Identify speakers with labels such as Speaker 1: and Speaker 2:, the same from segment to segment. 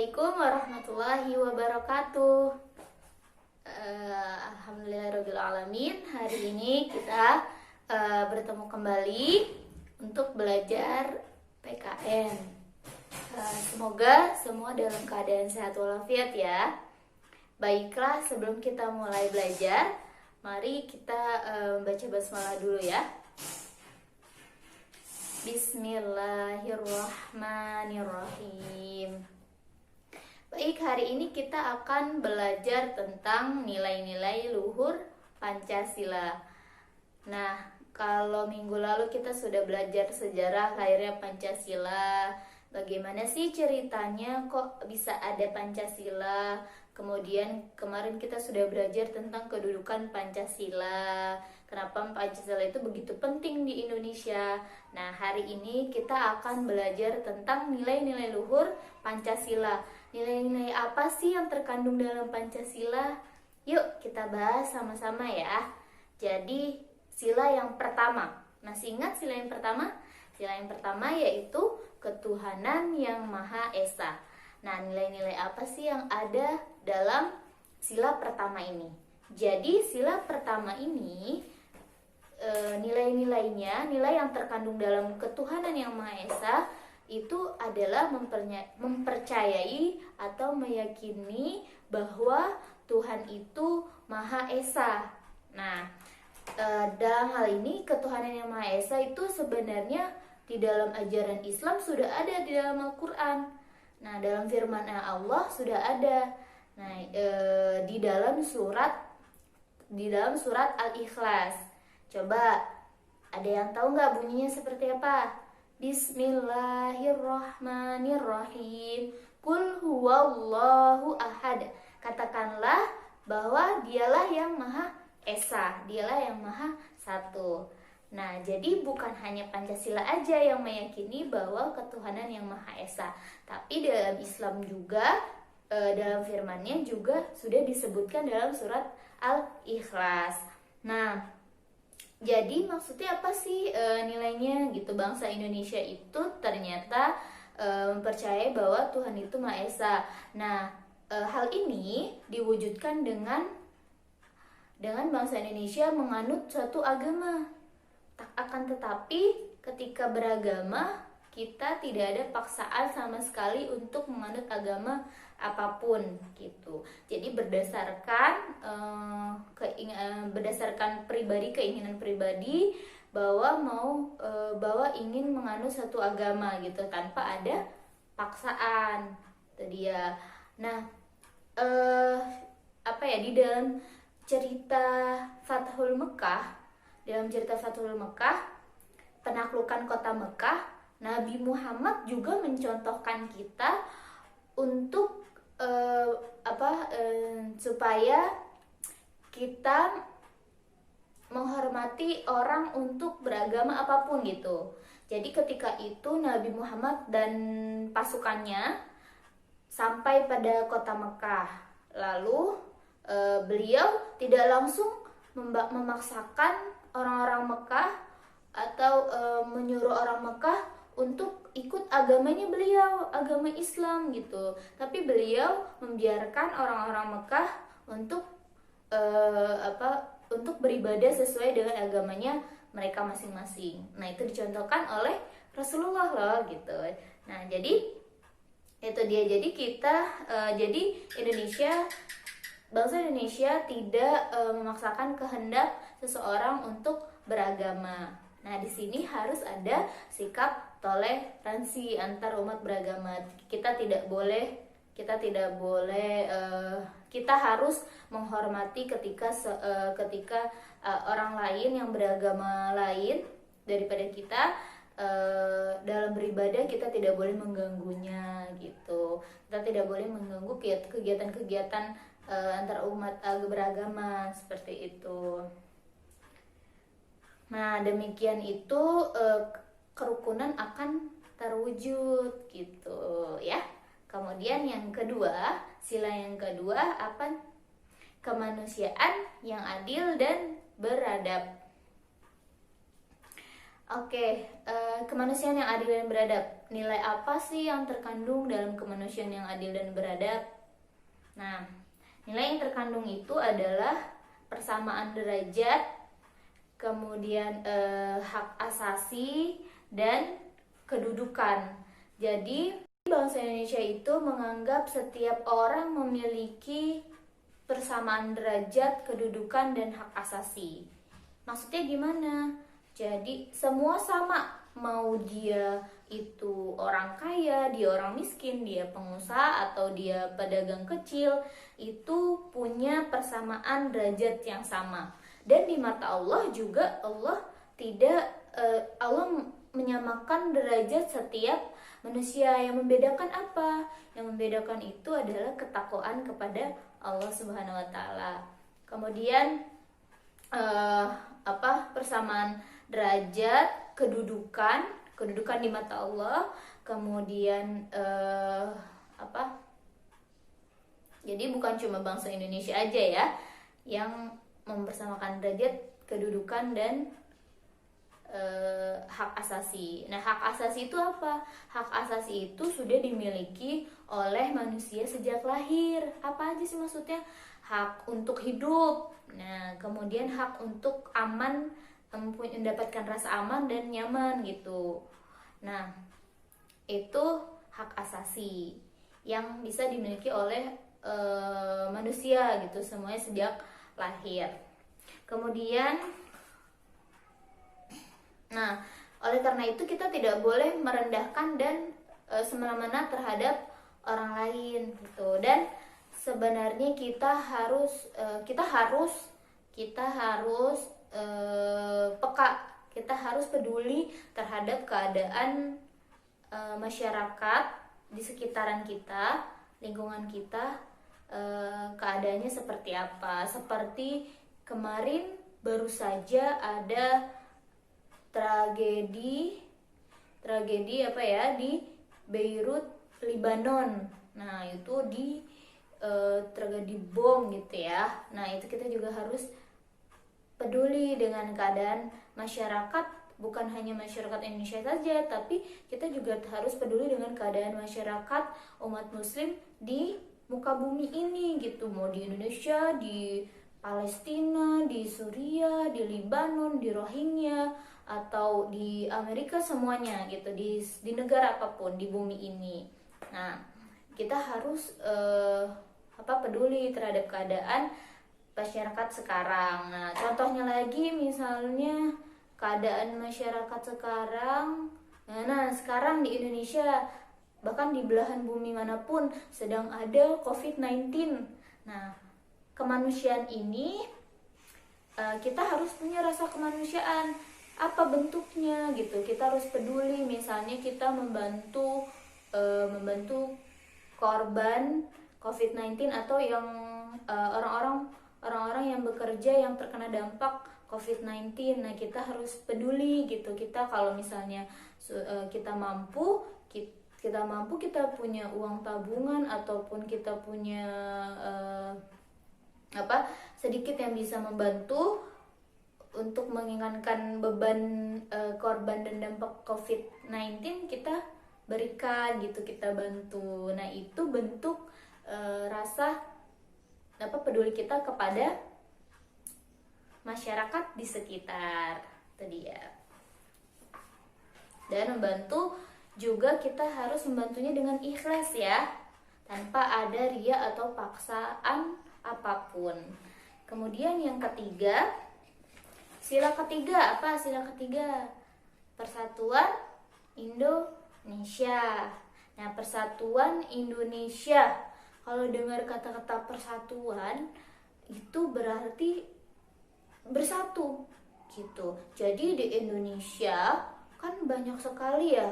Speaker 1: Assalamualaikum warahmatullahi wabarakatuh. Alhamdulillahirrabbilalamin. Hari ini kita bertemu kembali untuk belajar PKN. Semoga semua dalam keadaan sehat walafiat ya. Baiklah, sebelum kita mulai belajar, mari kita baca basmalah dulu ya. Bismillahirrahmanirrahim. Baik, hari ini kita akan belajar tentang nilai-nilai luhur Pancasila. Nah, kalau minggu lalu kita sudah belajar sejarah lahirnya Pancasila. Bagaimana sih ceritanya kok bisa ada Pancasila? Kemudian kemarin kita sudah belajar tentang kedudukan Pancasila. Kenapa Pancasila itu begitu penting di Indonesia? Nah, hari ini kita akan belajar tentang nilai-nilai luhur Pancasila. Nilai-nilai apa sih yang terkandung dalam Pancasila? Yuk kita bahas sama-sama ya. Jadi sila yang pertama, masih ingat sila yang pertama? Sila yang pertama yaitu ketuhanan yang Maha Esa. Nah, nilai-nilai apa sih yang ada dalam sila pertama ini? Jadi sila pertama ini nilai-nilainya, nilai yang terkandung dalam ketuhanan yang Maha Esa itu adalah mempercayai atau meyakini bahwa Tuhan itu Maha Esa. Nah, dalam hal ini ketuhanan yang Maha Esa itu sebenarnya di dalam ajaran Islam sudah ada di dalam Al-Quran. Nah, dalam firman Allah sudah ada. Nah, di dalam surat Al-Ikhlas. Coba, ada yang tahu nggak bunyinya seperti apa? Bismillahirrahmanirrahim. Qul huwallahu ahad. Katakanlah bahwa dialah yang Maha Esa, dialah yang Maha Satu. Nah, jadi bukan hanya Pancasila aja yang meyakini bahwa ketuhanan yang Maha Esa, tapi dalam Islam juga, dalam firman-Nya juga sudah disebutkan dalam surat Al-Ikhlas. Nah, jadi maksudnya apa sih nilainya gitu? Bangsa Indonesia itu ternyata mempercayai bahwa Tuhan itu Maha Esa. Nah, hal ini diwujudkan dengan bangsa Indonesia menganut suatu agama. Akan tetapi ketika beragama, kita tidak ada paksaan sama sekali untuk menganut agama apapun gitu. Jadi berdasarkan keinginan pribadi bahwa ingin menganut satu agama gitu tanpa ada paksaan. Itu dia. Nah, di dalam cerita Fathul Mekah, penaklukan kota Mekah, Nabi Muhammad juga mencontohkan kita untuk supaya kita menghormati orang untuk beragama apapun gitu. Jadi ketika itu Nabi Muhammad dan pasukannya sampai pada kota Mekah. Lalu beliau tidak langsung memaksakan orang-orang Mekah atau menyuruh orang Mekah untuk ikut agamanya beliau, agama Islam gitu. Tapi beliau membiarkan orang-orang Mekah untuk untuk beribadah sesuai dengan agamanya mereka masing-masing. Nah, itu dicontohkan oleh Rasulullah loh gitu. Nah, jadi itu dia. Jadi kita bangsa Indonesia tidak memaksakan kehendak seseorang untuk beragama. Nah, di sini harus ada sikap toleransi antar umat beragama. Kita harus menghormati ketika orang lain yang beragama lain daripada kita dalam beribadah, kita tidak boleh mengganggunya gitu. Kita tidak boleh mengganggu kegiatan-kegiatan antar umat beragama seperti itu. Nah, demikian itu kerukunan akan terwujud gitu ya. Kemudian yang kedua, sila yang kedua apa? Kemanusiaan yang adil dan beradab. Oke, kemanusiaan yang adil dan beradab. nilai apa sih yang terkandung dalam kemanusiaan yang adil dan beradab? Nah, nilai yang terkandung itu adalah persamaan derajat, kemudian hak asasi dan kedudukan. Jadi bangsa Indonesia itu menganggap setiap orang memiliki persamaan derajat, kedudukan dan hak asasi. Maksudnya gimana? Jadi semua sama, mau dia itu orang kaya, dia orang miskin, dia pengusaha atau dia pedagang kecil, itu punya persamaan derajat yang sama. Dan di mata Allah juga Allah tidak Allah menyamakan derajat setiap manusia. Yang membedakan apa? Yang membedakan itu adalah ketakwaan kepada Allah Subhanahu wa taala. Kemudian persamaan derajat, kedudukan di mata Allah. Kemudian jadi bukan cuma bangsa Indonesia aja ya yang mempersamakan derajat, kedudukan dan hak asasi. Nah, hak asasi itu apa? Hak asasi itu sudah dimiliki oleh manusia sejak lahir. Apa aja sih maksudnya? Hak untuk hidup. Nah, kemudian hak untuk aman, mendapatkan rasa aman dan nyaman gitu. Nah, itu hak asasi yang bisa dimiliki oleh manusia gitu, semuanya sejak lahir. Kemudian oleh karena itu kita tidak boleh merendahkan dan semena-mena terhadap orang lain gitu. Dan sebenarnya kita harus peka, kita harus peduli terhadap keadaan masyarakat di sekitaran kita, lingkungan kita, keadaannya seperti apa. Seperti kemarin baru saja ada tragedi di Beirut, Lebanon. Nah, itu di tragedi bom gitu ya. Nah, itu kita juga harus peduli dengan keadaan masyarakat, bukan hanya masyarakat Indonesia saja, tapi kita juga harus peduli dengan keadaan masyarakat umat muslim di muka bumi ini gitu. Mau di Indonesia, di Palestina, di Suriah, di Lebanon, di Rohingya, atau di Amerika, semuanya gitu, di negara apapun di bumi ini. Nah, kita harus peduli terhadap keadaan masyarakat sekarang. Nah, contohnya lagi misalnya keadaan masyarakat sekarang. Nah, sekarang di Indonesia, bahkan di belahan bumi manapun sedang ada COVID-19. Nah, kemanusiaan ini kita harus punya rasa kemanusiaan. Apa bentuknya gitu? Kita harus peduli, misalnya kita membantu korban COVID-19 atau yang orang-orang yang bekerja yang terkena dampak COVID-19. Nah, kita harus peduli gitu. Kita kalau misalnya kita mampu, kita punya uang tabungan ataupun kita punya sedikit yang bisa membantu untuk mengingatkan beban korban dan dampak COVID-19, kita berikan gitu, kita bantu. Nah, itu bentuk rasa peduli kita kepada masyarakat di sekitar, itu dia. Dan membantu juga kita harus membantunya dengan ikhlas ya, tanpa ada ria atau paksaan apapun. Kemudian yang ketiga, sila ketiga, apa sila ketiga? Persatuan Indonesia. Nah, Persatuan Indonesia, kalau dengar kata-kata persatuan itu berarti bersatu gitu. Jadi di Indonesia kan banyak sekali ya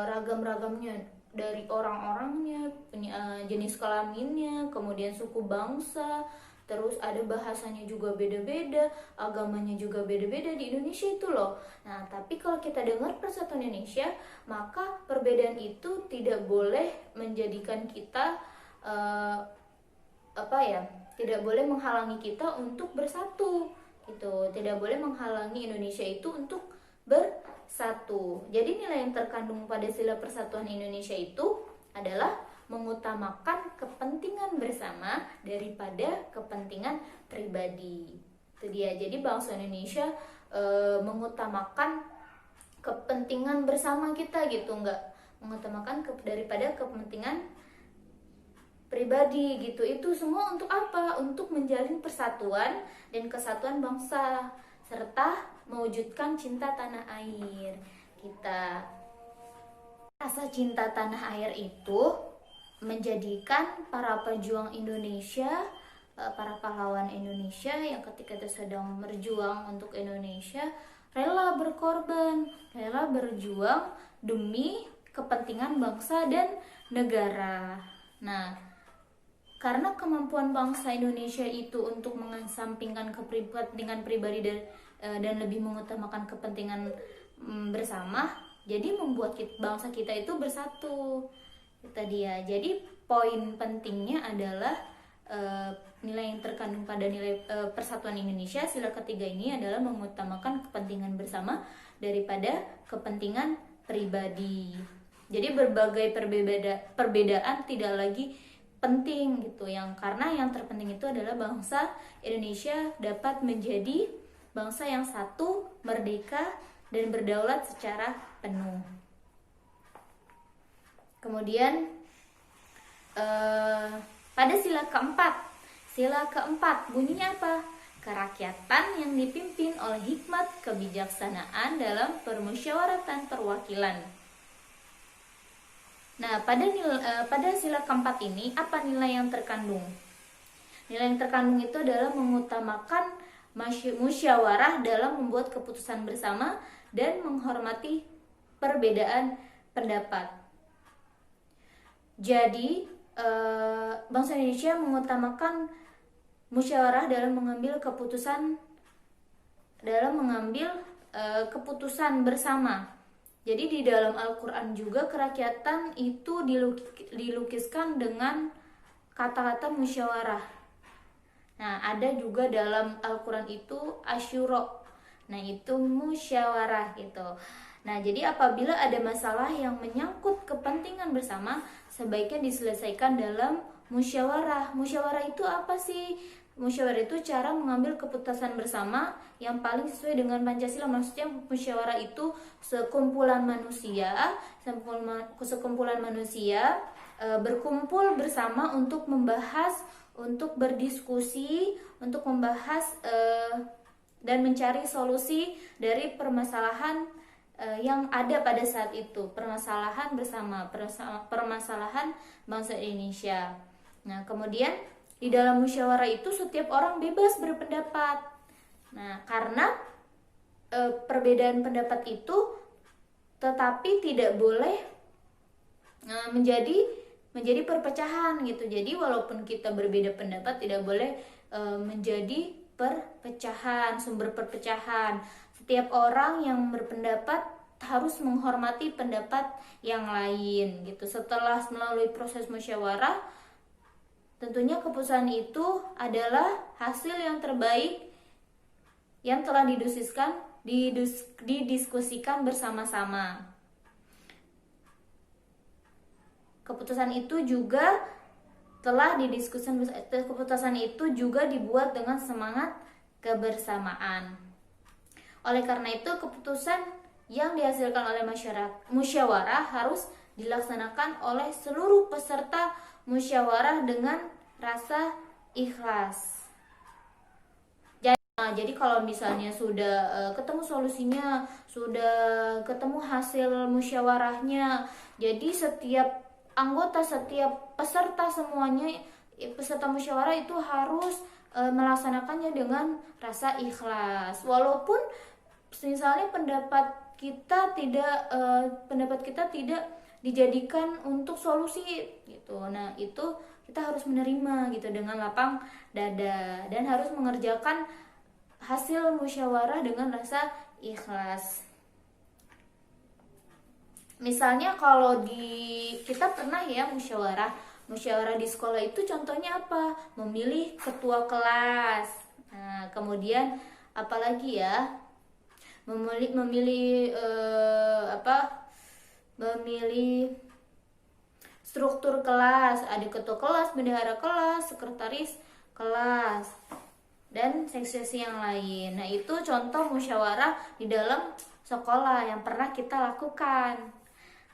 Speaker 1: ragam-ragamnya, dari orang-orangnya, jenis kelaminnya, kemudian suku bangsa, terus ada bahasanya juga beda-beda, agamanya juga beda-beda di Indonesia itu loh. Nah, tapi kalau kita dengar Persatuan Indonesia, maka perbedaan itu tidak boleh menjadikan kita tidak boleh menghalangi kita untuk bersatu gitu. Tidak boleh menghalangi Indonesia itu untuk bersatu. satu. Jadi nilai yang terkandung pada Sila Persatuan Indonesia itu adalah mengutamakan kepentingan bersama daripada kepentingan pribadi. Itu dia. Jadi bangsa Indonesia mengutamakan kepentingan bersama kita gitu, nggak mengutamakan daripada kepentingan pribadi gitu. Itu semua untuk apa? Untuk menjalin persatuan dan kesatuan bangsa serta mewujudkan cinta tanah air kita. Rasa cinta tanah air itu menjadikan para pejuang Indonesia, para pahlawan Indonesia yang ketika itu sedang berjuang untuk Indonesia rela berkorban, rela berjuang demi kepentingan bangsa dan negara. Nah, karena kemampuan bangsa Indonesia itu untuk mengesampingkan kepentingan pribadi dan lebih mengutamakan kepentingan bersama, jadi membuat bangsa kita itu bersatu. Itu dia. Jadi poin pentingnya adalah nilai yang terkandung pada nilai persatuan Indonesia sila ketiga ini adalah mengutamakan kepentingan bersama daripada kepentingan pribadi. Jadi berbagai perbedaan tidak lagi penting gitu, karena yang terpenting itu adalah bangsa Indonesia dapat menjadi bangsa yang satu, merdeka dan berdaulat secara penuh. Kemudian pada sila keempat bunyinya apa? Kerakyatan yang dipimpin oleh hikmat kebijaksanaan dalam permusyawaratan perwakilan. Nah, pada sila keempat ini apa nilai yang terkandung? Nilai yang terkandung itu adalah mengutamakan musyawarah dalam membuat keputusan bersama dan menghormati perbedaan pendapat. Jadi, bangsa Indonesia mengutamakan musyawarah dalam mengambil keputusan bersama. Jadi di dalam Al-Quran juga kerakyatan itu dilukiskan dengan kata-kata musyawarah. Nah, ada juga dalam Al-Quran itu asyura. Nah, itu musyawarah gitu. Nah, jadi apabila ada masalah yang menyangkut kepentingan bersama, sebaiknya diselesaikan dalam musyawarah. Musyawarah itu apa sih? Musyawarah itu cara mengambil keputusan bersama yang paling sesuai dengan Pancasila. Maksudnya musyawarah itu sekumpulan manusia berkumpul bersama untuk membahas, untuk berdiskusi, untuk membahas dan mencari solusi dari permasalahan yang ada pada saat itu, permasalahan bersama, permasalahan bangsa Indonesia. Nah, kemudian di dalam musyawarah itu setiap orang bebas berpendapat. Nah, karena perbedaan pendapat itu tetapi tidak boleh menjadi perpecahan gitu. Jadi walaupun kita berbeda pendapat tidak boleh menjadi perpecahan, sumber perpecahan. Setiap orang yang berpendapat harus menghormati pendapat yang lain gitu. Setelah melalui proses musyawarah, tentunya keputusan itu adalah hasil yang terbaik yang telah didiskusikan bersama-sama. Keputusan itu juga dibuat dengan semangat kebersamaan. Oleh karena itu, keputusan yang dihasilkan oleh musyawarah harus dilaksanakan oleh seluruh peserta musyawarah dengan rasa ikhlas. Jadi kalau misalnya sudah ketemu solusinya, sudah ketemu hasil musyawarahnya, jadi setiap anggota, setiap peserta semuanya, peserta musyawarah itu harus melaksanakannya dengan rasa ikhlas. Walaupun misalnya pendapat kita tidak dijadikan untuk solusi gitu. Nah, itu kita harus menerima gitu dengan lapang dada dan harus mengerjakan hasil musyawarah dengan rasa ikhlas. Misalnya kalau kita pernah ya musyawarah di sekolah itu contohnya apa? Memilih ketua kelas. Nah, kemudian apalagi ya? memilih memilih struktur kelas, ada ketua kelas, bendahara kelas, sekretaris kelas, dan seksi-seksi yang lain. Nah, itu contoh musyawarah di dalam sekolah yang pernah kita lakukan.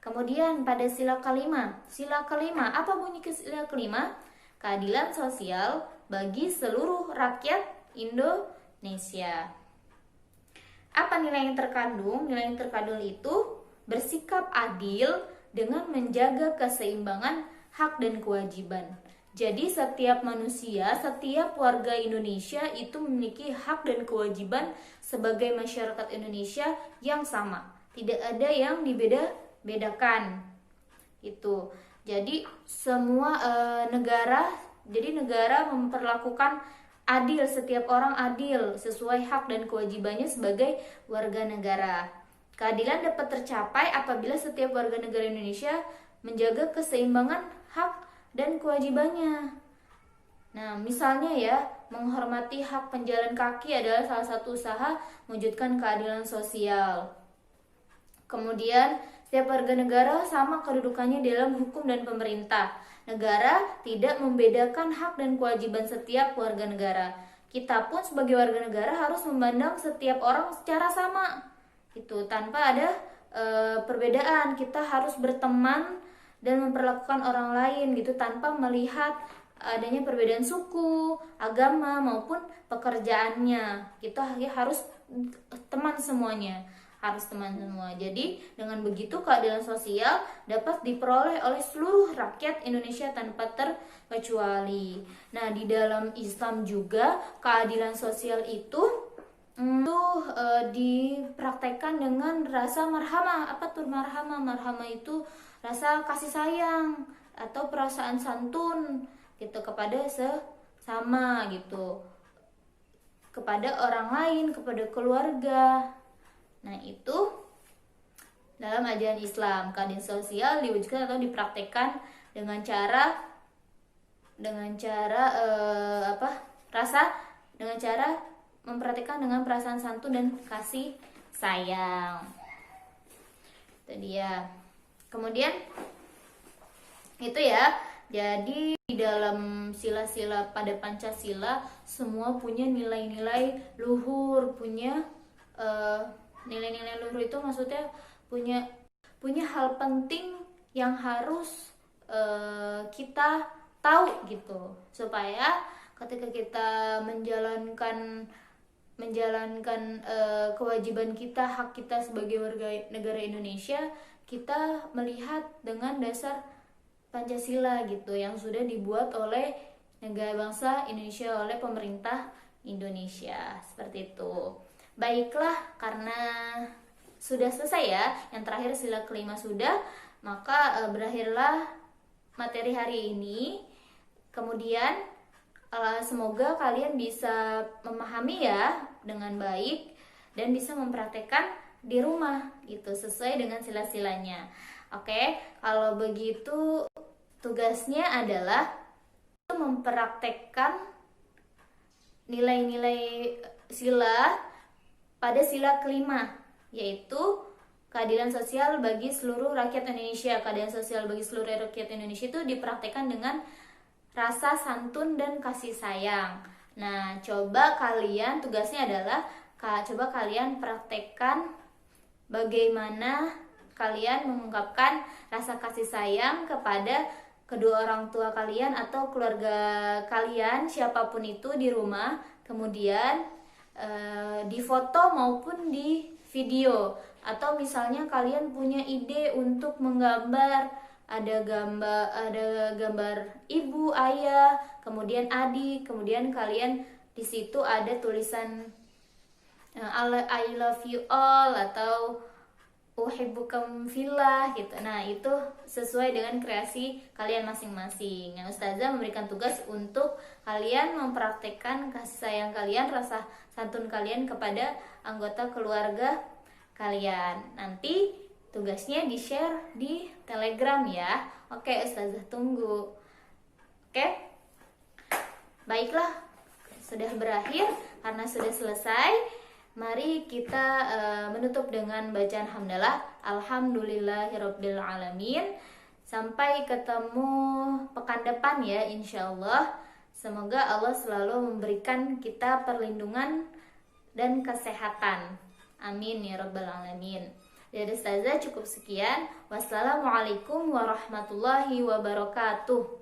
Speaker 1: Kemudian pada sila kelima, apa bunyi sila kelima? Keadilan sosial bagi seluruh rakyat Indonesia. Apa nilai yang terkandung? Nilai yang terkandung itu bersikap adil dengan menjaga keseimbangan hak dan kewajiban. Jadi setiap manusia, setiap warga Indonesia itu memiliki hak dan kewajiban sebagai masyarakat Indonesia yang sama. Tidak ada yang dibeda-bedakan. Itu. Jadi semua negara memperlakukan adil, setiap orang adil sesuai hak dan kewajibannya sebagai warga negara. Keadilan dapat tercapai apabila setiap warga negara Indonesia menjaga keseimbangan hak dan kewajibannya. Nah, misalnya ya, menghormati hak penjalan kaki adalah salah satu usaha mewujudkan keadilan sosial. Kemudian, setiap warga negara sama kedudukannya dalam hukum dan pemerintah. Negara tidak membedakan hak dan kewajiban setiap warga negara. Kita pun sebagai warga negara harus memandang setiap orang secara sama. Itu tanpa ada perbedaan. Kita harus berteman dan memperlakukan orang lain gitu tanpa melihat adanya perbedaan suku, agama maupun pekerjaannya. Kita harus teman semuanya, harus teman semua. Jadi dengan begitu keadilan sosial dapat diperoleh oleh seluruh rakyat Indonesia tanpa terkecuali. Nah, di dalam Islam juga keadilan sosial itu dipraktekkan dengan rasa marhamah. Apa tuh marhamah? Marhamah itu rasa kasih sayang atau perasaan santun gitu kepada sesama gitu, kepada orang lain, kepada keluarga. Nah, itu dalam ajaran Islam keadilan sosial diwujudkan atau dipraktekkan dengan cara memperhatikan dengan perasaan santun dan kasih sayang. Itu dia. Kemudian itu ya. Jadi di dalam sila-sila pada Pancasila semua punya nilai-nilai luhur, punya nilai-nilai luhur itu maksudnya punya hal penting yang harus kita tahu gitu, supaya ketika kita menjalankan kewajiban kita, hak kita sebagai warga negara Indonesia, kita melihat dengan dasar Pancasila gitu yang sudah dibuat oleh negara bangsa Indonesia, oleh pemerintah Indonesia. Seperti itu. Baiklah, karena sudah selesai ya, yang terakhir sila kelima sudah, maka berakhirlah materi hari ini. Kemudian semoga kalian bisa memahami ya dengan baik dan bisa mempraktekkan di rumah gitu sesuai dengan sila-silanya. Oke, kalau begitu tugasnya adalah mempraktekkan nilai-nilai sila pada sila kelima, yaitu keadilan sosial bagi seluruh rakyat Indonesia. Keadilan sosial bagi seluruh rakyat Indonesia itu dipraktekkan dengan rasa santun dan kasih sayang. Nah, tugasnya adalah coba kalian praktekkan bagaimana kalian mengungkapkan rasa kasih sayang kepada kedua orang tua kalian atau keluarga kalian, siapapun itu di rumah. Kemudian di foto maupun di video, atau misalnya kalian punya ide untuk menggambar, ada gambar ibu, ayah, kemudian adik, kemudian kalian di situ ada tulisan I love you all atau uhibbukum fillah gitu. Nah, itu sesuai dengan kreasi kalian masing-masing. Nah, Ustazah memberikan tugas untuk kalian mempraktekkan kasih sayang kalian, rasa santun kalian kepada anggota keluarga kalian. Nanti tugasnya di-share di Telegram ya. Oke, Ustazah tunggu. Oke? Baiklah, sudah berakhir karena sudah selesai. Mari kita menutup dengan bacaan hamdalah. Alhamdulillahirabbil alamin. Sampai ketemu pekan depan ya, insya Allah. Semoga Allah selalu memberikan kita perlindungan dan kesehatan. Amin ya rabbal alamin. Dari Ustazah cukup sekian. Wassalamualaikum warahmatullahi wabarakatuh.